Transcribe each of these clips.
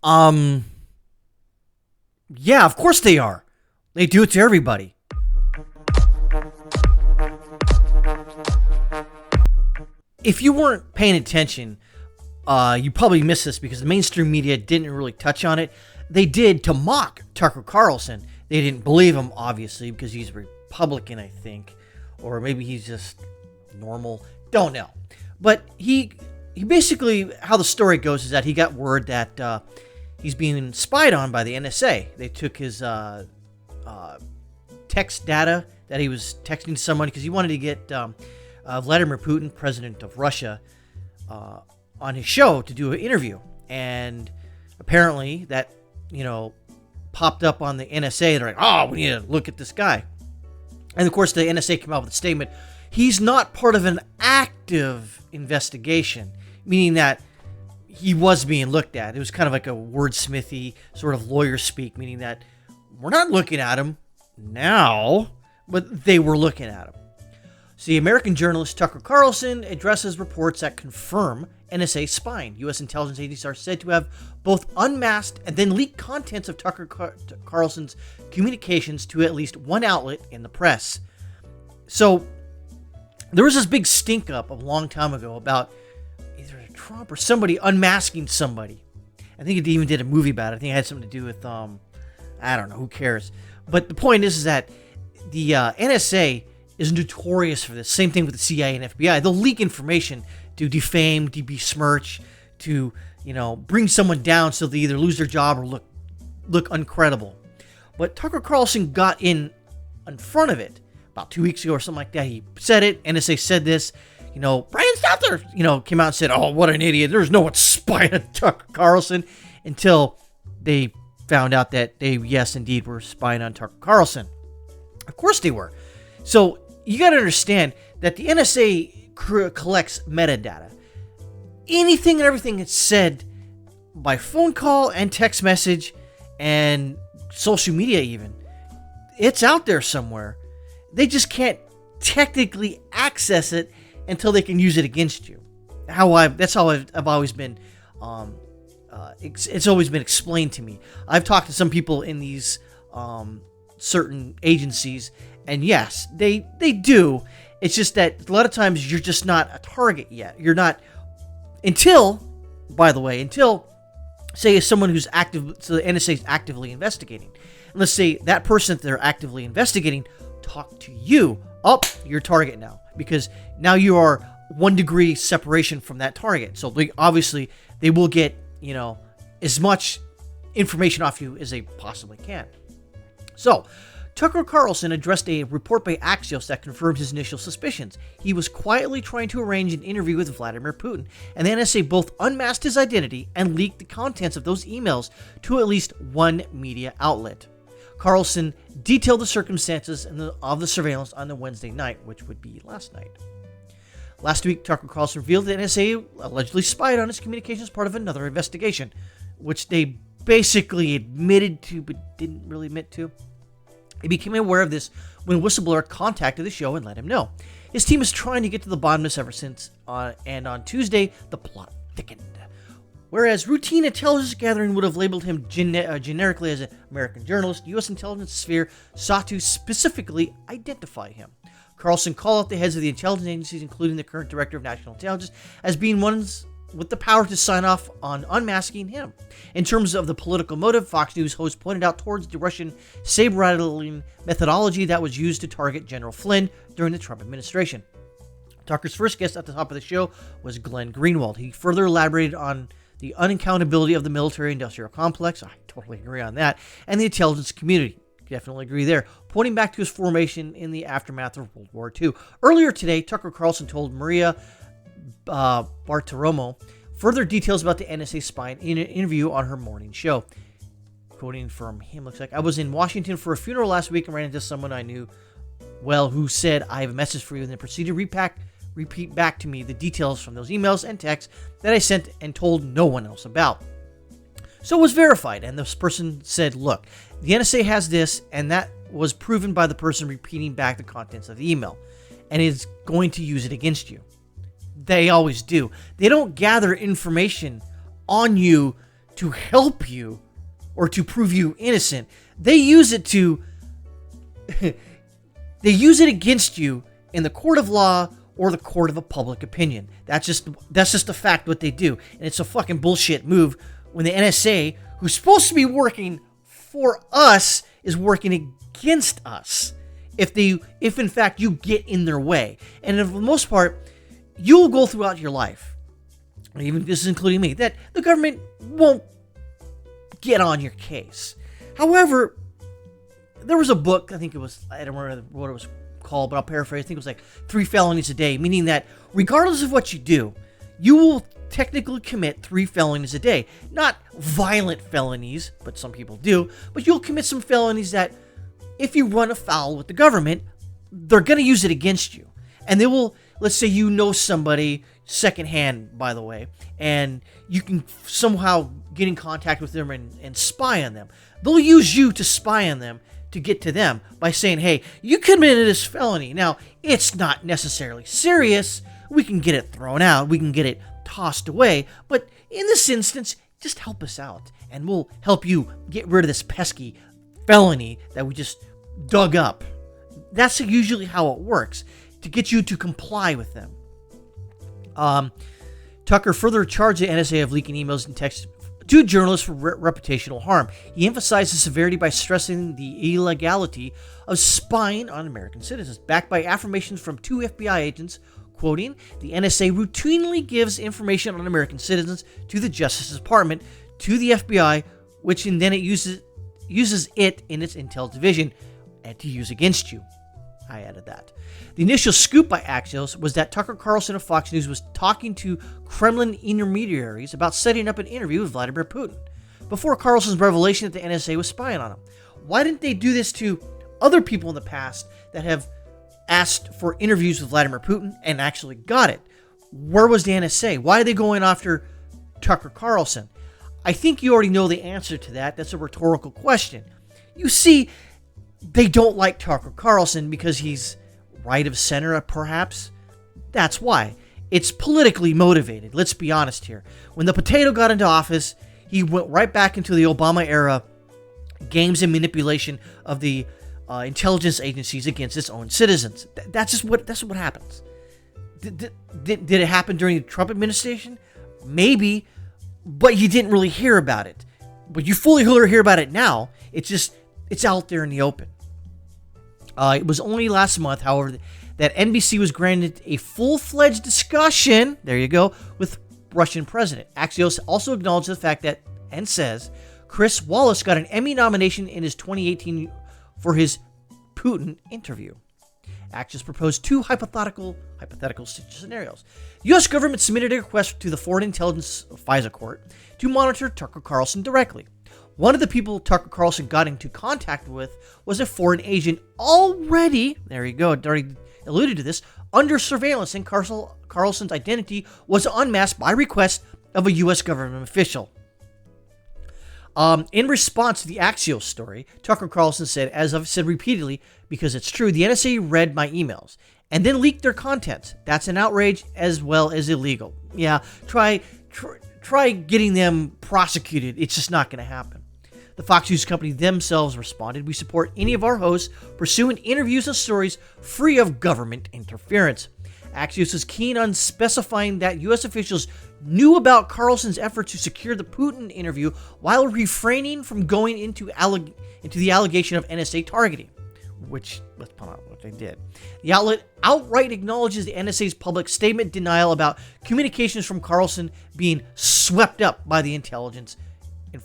Um, yeah, of course they are. They do it to everybody. If you weren't paying attention, you probably missed this because the mainstream media didn't really touch on it. They did to mock Tucker Carlson. They didn't believe him, obviously, because he's a Republican, I think. Or maybe he's just normal. Don't know. But he basically, how the story goes is that he got word that he's being spied on by the NSA. They took his text data that he was texting someone because he wanted to get Vladimir Putin, president of Russia, on his show to do an interview. And apparently that, popped up on the NSA. They're like, oh, we need to look at this guy. And of course, the NSA came out with a statement. He's not part of an active investigation, meaning that he was being looked at. It was kind of like a wordsmithy sort of lawyer speak, meaning that we're not looking at him now, but they were looking at him. See, American journalist Tucker Carlson addresses reports that confirm NSA spying. U.S. intelligence agencies are said to have both unmasked and then leaked contents of Tucker Carlson's communications to at least one outlet in the press. So, there was this big stink up a long time ago about either Trump or somebody unmasking somebody. I think it even did a movie about it. I think it had something to do with, I don't know, who cares. But the point is that the NSA is notorious for this. Same thing with the CIA and FBI. They'll leak information to defame, to besmirch, to, bring someone down so they either lose their job or look uncredible. But Tucker Carlson got in front of it about 2 weeks ago or something like that. He said it. NSA said this. Brian Stelter, came out and said, oh, what an idiot. There's no one spying on Tucker Carlson, until they found out that they, yes, indeed, were spying on Tucker Carlson. Of course they were. So you got to understand that the NSA collects metadata. Anything and everything that's said by phone call and text message and social media even, it's out there somewhere. They just can't technically access it until they can use it against you. That's how I've always been. It's always been explained to me. I've talked to some people in these certain agencies, and yes, they do. It's just that a lot of times you're just not a target yet. You're not until say someone who's active. So the NSA is actively investigating. And let's say that person that they're actively investigating talk to you. Oh, you're a target now, because now you are 1 degree separation from that target. So obviously they will get, as much information off you as they possibly can. So Tucker Carlson addressed a report by Axios that confirmed his initial suspicions. He was quietly trying to arrange an interview with Vladimir Putin, and the NSA both unmasked his identity and leaked the contents of those emails to at least one media outlet. Carlson detailed the circumstances of the surveillance on the Wednesday night, which would be last night. Last week, Tucker Carlson revealed that NSA allegedly spied on his communications as part of another investigation, which they basically admitted to but didn't really admit to. He became aware of this when a whistleblower contacted the show and let him know. His team is trying to get to the bottom of this ever since, and on Tuesday, the plot thickened. Whereas routine intelligence gathering would have labeled him generically as an American journalist, the U.S. intelligence sphere sought to specifically identify him. Carlson called out the heads of the intelligence agencies, including the current director of national intelligence, as being ones with the power to sign off on unmasking him. In terms of the political motive, Fox News host pointed out towards the Russian saber-rattling methodology that was used to target General Flynn during the Trump administration. Tucker's first guest at the top of the show was Glenn Greenwald. He further elaborated on the unaccountability of the military-industrial complex, I totally agree on that, and the intelligence community. Definitely agree there, pointing back to his formation in the aftermath of World War II. Earlier today, Tucker Carlson told Maria Bartiromo further details about the NSA spying in an interview on her morning show. Quoting from him, looks like, I was in Washington for a funeral last week and ran into someone I knew well who said, I have a message for you, and then proceeded to repeat back to me the details from those emails and texts that I sent and told no one else about. So it was verified, and this person said, look, the NSA has this, and that was proven by the person repeating back the contents of the email, and is going to use it against you. They always do. They don't gather information on you to help you or to prove you innocent. They use it to they use it against you in the court of law or the court of a public opinion. That's just a fact what they do. And it's a fucking bullshit move when the NSA, who's supposed to be working for us, is working against us. If in fact you get in their way. And for the most part, you'll go throughout your life, even this is including me, that the government won't get on your case. However, there was a book, I don't remember what it was called, but I'll paraphrase. I think it was like 3 felonies a day, meaning that regardless of what you do, you will technically commit 3 felonies a day. Not violent felonies, but some people do, but you'll commit some felonies that if you run afoul with the government, they're going to use it against you. And they will, let's say you know somebody secondhand, by the way, and you can somehow get in contact with them and spy on them. They'll use you to spy on them to get to them by saying, hey, you committed this felony. Now, it's not necessarily serious. We can get it thrown out. We can get it tossed away. But in this instance, just help us out, and we'll help you get rid of this pesky felony that we just dug up. That's usually how it works, to get you to comply with them. Tucker further charged the NSA of leaking emails and texts to journalists for reputational harm. He emphasized the severity by stressing the illegality of spying on American citizens, backed by affirmations from 2 FBI agents, quoting, "The NSA routinely gives information on American citizens to the Justice Department, to the FBI, which and then it uses it in its intel division and to use against you." I added that. The initial scoop by Axios was that Tucker Carlson of Fox News was talking to Kremlin intermediaries about setting up an interview with Vladimir Putin before Carlson's revelation that the NSA was spying on him. Why didn't they do this to other people in the past that have asked for interviews with Vladimir Putin and actually got it? Where was the NSA? Why are they going after Tucker Carlson? I think you already know the answer to that. That's a rhetorical question. You see, they don't like Tucker Carlson because he's right of center, perhaps. That's why. It's politically motivated. Let's be honest here. When the potato got into office, he went right back into the Obama era games and manipulation of the intelligence agencies against its own citizens. That's what happens. Did it happen during the Trump administration? Maybe, but you didn't really hear about it. But you fully hear about it now. It's out there in the open. It was only last month, however, that NBC was granted a full-fledged discussion, there you go, with Russian president. Axios also acknowledged the fact that, and says, Chris Wallace got an Emmy nomination in his 2018 for his Putin interview. Axios proposed 2 hypothetical scenarios. The U.S. government submitted a request to the Foreign Intelligence FISA court to monitor Tucker Carlson directly. One of the people Tucker Carlson got into contact with was a foreign agent already, there you go, already alluded to this, under surveillance, and Carlson's identity was unmasked by request of a U.S. government official. In response to the Axios story, Tucker Carlson said, as I've said repeatedly, because it's true, the NSA read my emails and then leaked their contents. That's an outrage as well as illegal. Yeah, try getting them prosecuted. It's just not going to happen. The Fox News company themselves responded, "We support any of our hosts pursuing interviews and stories free of government interference." Axios is keen on specifying that U.S. officials knew about Carlson's effort to secure the Putin interview while refraining from going into the allegation of NSA targeting, which, let's point out what they did. The outlet outright acknowledges the NSA's public statement denial about communications from Carlson being swept up by the intelligence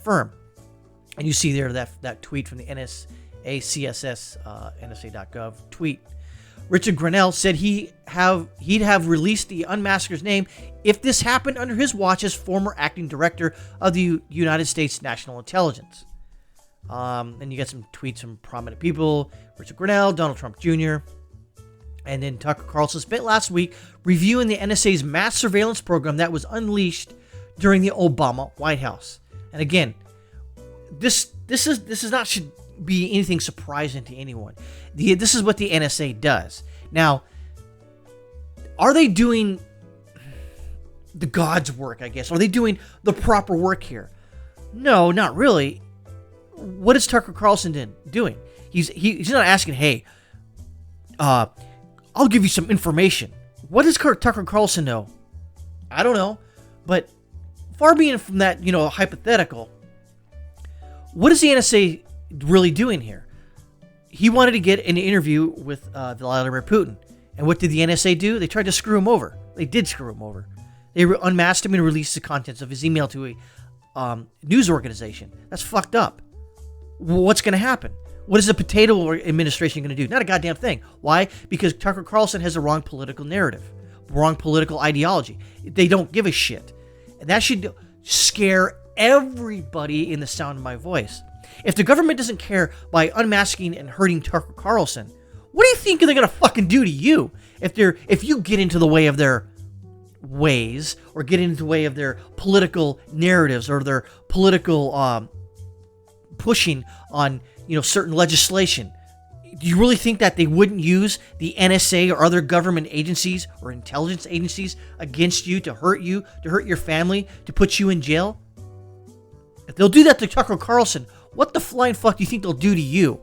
firm. And you see there that tweet from the NSA CSS, NSA.gov tweet. Richard Grenell said he'd have released the Unmasked's name if this happened under his watch as former acting director of the United States National Intelligence. And you get some tweets from prominent people, Richard Grenell, Donald Trump Jr., and then Tucker Carlson spent last week reviewing the NSA's mass surveillance program that was unleashed during the Obama White House. And again, this is not should be anything surprising to anyone. This is what the NSA does. Now, are they doing the God's work, I guess? Are they doing the proper work here? No, not really. What is Tucker Carlson doing? He's not asking, hey, I'll give you some information. What does Tucker Carlson know? I don't know. But far being from that, hypothetical, what is the NSA really doing here? He wanted to get an interview with Vladimir Putin. And what did the NSA do? They tried to screw him over. They did screw him over. They unmasked him and released the contents of his email to a news organization. That's fucked up. What's going to happen? What is the potato administration going to do? Not a goddamn thing. Why? Because Tucker Carlson has the wrong political narrative, wrong political ideology. They don't give a shit. And that should scare everybody in the sound of my voice. If the government doesn't care by unmasking and hurting Tucker Carlson, what do you think they're going to fucking do to you if you get into the way of their ways or get into the way of their political narratives or their political pushing on certain legislation? Do you really think that they wouldn't use the NSA or other government agencies or intelligence agencies against you, to hurt your family, to put you in jail? If they'll do that to Tucker Carlson, what the flying fuck do you think they'll do to you?